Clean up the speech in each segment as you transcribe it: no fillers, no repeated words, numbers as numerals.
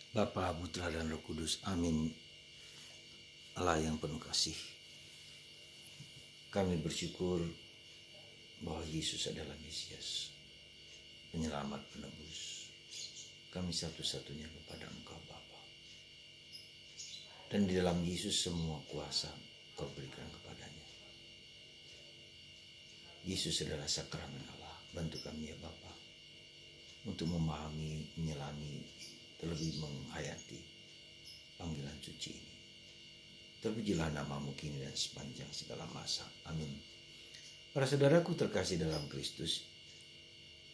Bapa, Putra, dan Roh Kudus. Amin. Allah yang penuh kasih. Kami bersyukur bahwa Yesus adalah Mesias, penyelamat penebus. Kami satu-satunya kepada Engkau Bapa. Dan di dalam Yesus semua kuasa Kau berikan kepadanya. Yesus adalah sakramen Allah. Bantu kami ya Bapa untuk memahami, menyelami, terlebih menghayati panggilan suci ini. Terpujilah namamu kini dan sepanjang segala masa. Amin. Para saudaraku terkasih dalam Kristus,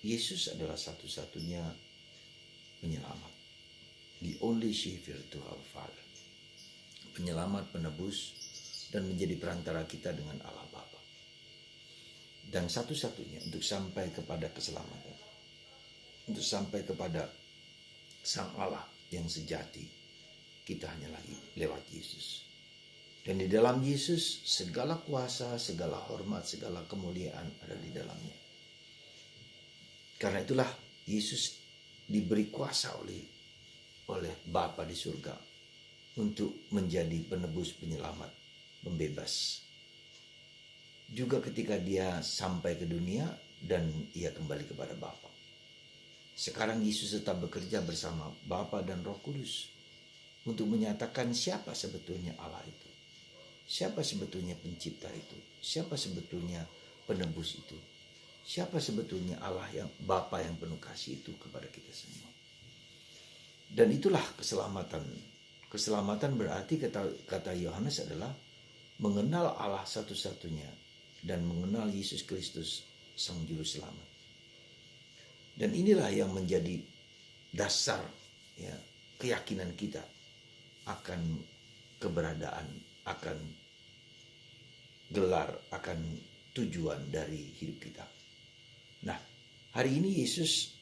Yesus adalah satu-satunya penyelamat. The only Savior to our Father. Penyelamat, penebus, dan menjadi perantara kita dengan Allah Bapa. Dan satu-satunya untuk sampai kepada keselamatan. Untuk sampai kepada Sang Allah yang sejati, kita hanyalah lewat Yesus. Dan di dalam Yesus segala kuasa, segala hormat, segala kemuliaan ada di dalamnya. Karena itulah Yesus diberi kuasa oleh Bapa di surga untuk menjadi penebus, penyelamat, pembebas. Juga ketika dia sampai ke dunia dan ia kembali kepada Bapa. Sekarang Yesus tetap bekerja bersama Bapa dan Roh Kudus untuk menyatakan siapa sebetulnya Allah itu. Siapa sebetulnya pencipta itu? Siapa sebetulnya penebus itu? Siapa sebetulnya Allah yang Bapa yang penuh kasih itu kepada kita semua? Dan itulah keselamatan. Keselamatan berarti kata Yohanes adalah mengenal Allah satu-satunya dan mengenal Yesus Kristus Sang Juru Selamat. Dan inilah yang menjadi dasar ya, keyakinan kita akan keberadaan, akan gelar, akan tujuan dari hidup kita. Nah, hari ini Yesus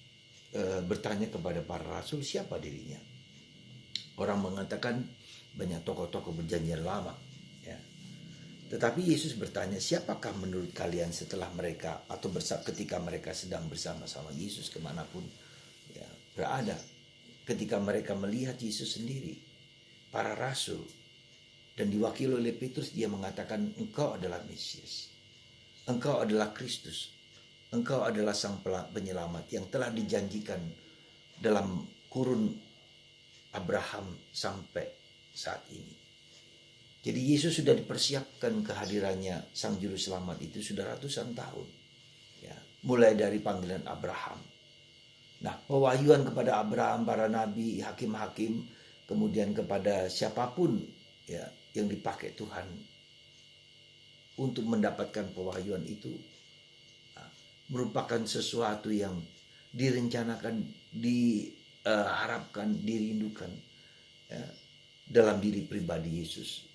bertanya kepada para rasul siapa dirinya. Orang mengatakan banyak tokoh-tokoh perjanjian lama. Ya. Tetapi Yesus bertanya siapakah menurut kalian setelah mereka atau ketika mereka sedang bersama-sama Yesus kemanapun ya, berada. Ketika mereka melihat Yesus sendiri, para rasul, dan diwakili oleh Petrus, dia mengatakan engkau adalah Mesias. Engkau adalah Kristus. Engkau adalah Sang Penyelamat yang telah dijanjikan dalam kurun Abraham sampai saat ini. Jadi Yesus sudah dipersiapkan kehadirannya Sang Juru Selamat itu sudah ratusan tahun. Ya, mulai dari panggilan Abraham. Nah, pewahyuan kepada Abraham, para nabi, hakim-hakim, kemudian kepada siapapun ya yang dipakai Tuhan untuk mendapatkan pewahyuan itu merupakan sesuatu yang direncanakan, diharapkan, dirindukan ya, dalam diri pribadi Yesus.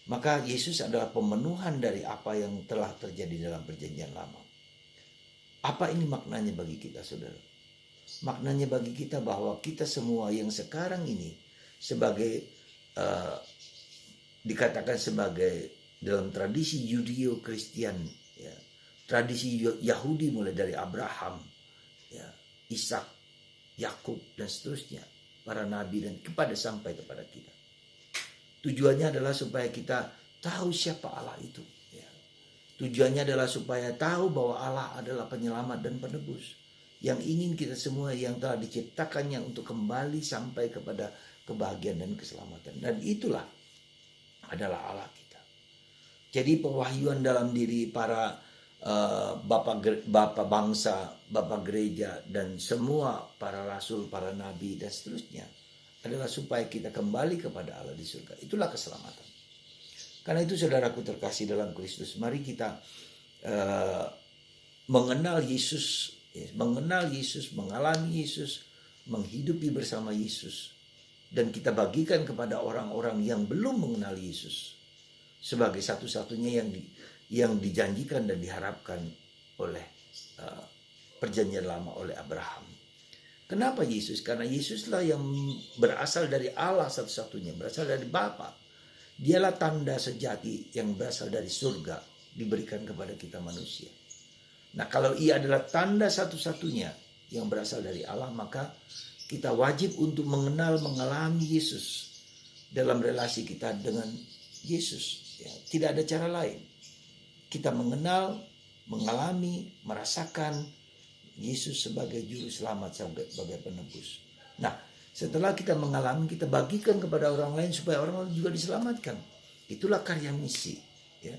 Maka Yesus adalah pemenuhan dari apa yang telah terjadi dalam perjanjian lama. Apa ini maknanya bagi kita, saudara? Maknanya bagi kita bahwa kita semua yang sekarang ini sebagai dikatakan sebagai dalam tradisi Yudeo-Kristian, ya, tradisi Yahudi mulai dari Abraham, ya, Ishak, Yakub dan seterusnya, para nabi dan sampai kepada kita. Tujuannya adalah supaya kita tahu siapa Allah itu. Ya. Tujuannya adalah supaya tahu bahwa Allah adalah penyelamat dan penebus yang ingin kita semua yang telah diciptakannya untuk kembali sampai kepada kebahagiaan dan keselamatan. Dan itulah adalah Allah kita. Jadi pewahyuan dalam diri para bapak bangsa, bapak gereja, dan semua para rasul, para nabi, dan seterusnya adalah supaya kita kembali kepada Allah di surga. Itulah keselamatan. Karena itu saudaraku terkasih dalam Kristus, mari kita mengenal Yesus, mengalami Yesus, menghidupi bersama Yesus. Dan kita bagikan kepada orang-orang yang belum mengenal Yesus sebagai satu-satunya yang dijanjikan dan diharapkan oleh perjanjian lama oleh Abraham. Kenapa Yesus? Karena Yesuslah yang berasal dari Allah satu-satunya, berasal dari Bapa. Dialah tanda sejati yang berasal dari surga diberikan kepada kita manusia. Nah, kalau ia adalah tanda satu-satunya yang berasal dari Allah, maka Kita wajib untuk mengenal, mengalami Yesus dalam relasi kita dengan Yesus. Ya, tidak ada cara lain. Kita mengenal, mengalami, merasakan Yesus sebagai juru selamat, sebagai penebus. Nah, setelah kita mengalami, kita bagikan kepada orang lain supaya orang lain juga diselamatkan. Itulah karya misi. Ya.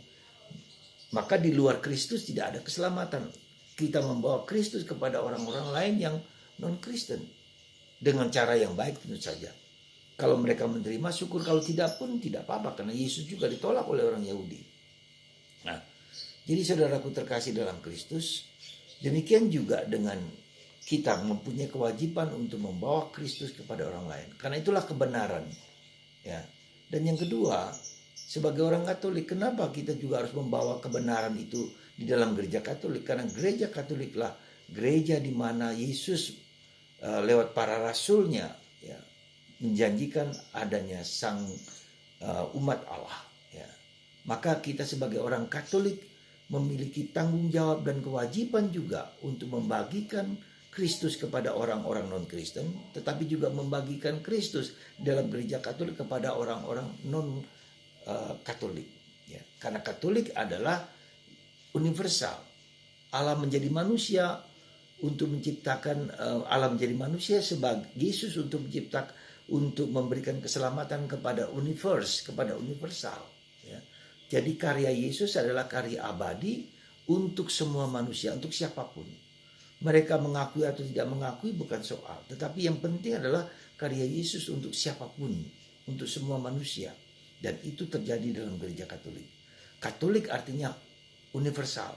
Maka di luar Kristus tidak ada keselamatan. Kita membawa Kristus kepada orang-orang lain yang non-Kristen dengan cara yang baik tentu saja. Kalau mereka menerima syukur, kalau tidak pun tidak apa-apa, karena Yesus juga ditolak oleh orang Yahudi. Nah, jadi saudaraku terkasih dalam Kristus, demikian juga dengan kita mempunyai kewajiban untuk membawa Kristus kepada orang lain. Karena itulah kebenaran. Ya. Dan yang kedua, sebagai orang Katolik, kenapa kita juga harus membawa kebenaran itu di dalam gereja Katolik? Karena gereja Katoliklah gereja di mana Yesus lewat para rasulnya ya, menjanjikan adanya sang umat Allah. Ya. Maka kita sebagai orang Katolik memiliki tanggung jawab dan kewajiban juga untuk membagikan Kristus kepada orang-orang non-Kristen, tetapi juga membagikan Kristus dalam gereja Katolik kepada orang-orang non-Katolik. Ya. Karena Katolik adalah universal. Allah menjadi manusia untuk menciptakan, Allah menjadi manusia sebagai Yesus untuk menciptakan, untuk memberikan keselamatan kepada kepada universal. Ya. Jadi karya Yesus adalah karya abadi untuk semua manusia, untuk siapapun. Mereka mengakui atau tidak mengakui bukan soal. Tetapi yang penting adalah karya Yesus untuk siapapun, untuk semua manusia. Dan itu terjadi dalam gereja Katolik. Katolik artinya universal,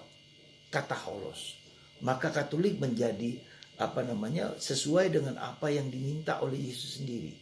kataholos. Maka Katolik menjadi sesuai dengan apa yang diminta oleh Yesus sendiri.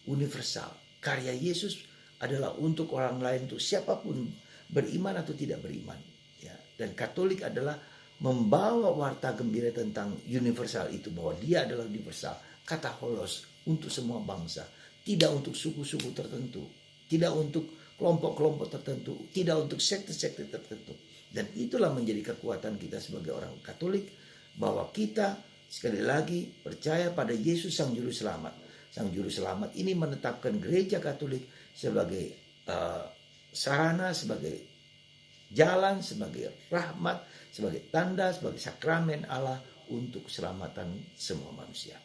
Universal. Karya Yesus adalah untuk orang lain, untuk siapapun beriman atau tidak beriman. Ya. Dan Katolik adalah membawa warta gembira tentang universal itu, bahwa dia adalah universal, kataholos, untuk semua bangsa, tidak untuk suku-suku tertentu, tidak untuk kelompok-kelompok tertentu, tidak untuk sekte-sekte tertentu. Dan itulah menjadi kekuatan kita sebagai orang Katolik, bahwa kita sekali lagi percaya pada Yesus Sang Juru Selamat. Sang Juru Selamat ini menetapkan gereja Katolik sebagai sarana, sebagai jalan, sebagai rahmat, sebagai tanda, sebagai sakramen Allah untuk keselamatan semua manusia.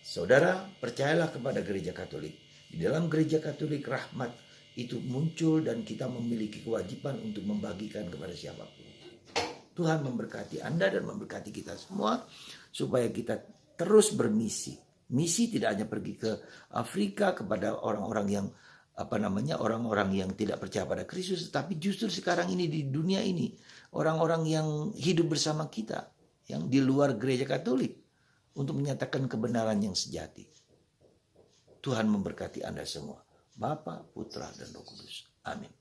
Saudara, percayalah kepada gereja Katolik. Di dalam gereja Katolik rahmat itu muncul dan kita memiliki kewajiban untuk membagikan kepada siapapun. Tuhan memberkati Anda dan memberkati kita semua supaya kita terus bermisi. Misi tidak hanya pergi ke Afrika kepada orang-orang yang orang-orang yang tidak percaya pada Kristus, tapi justru sekarang ini di dunia ini orang-orang yang hidup bersama kita yang di luar gereja Katolik untuk menyatakan kebenaran yang sejati. Tuhan memberkati Anda semua. Bapa, Putra, dan Roh Kudus. Amin.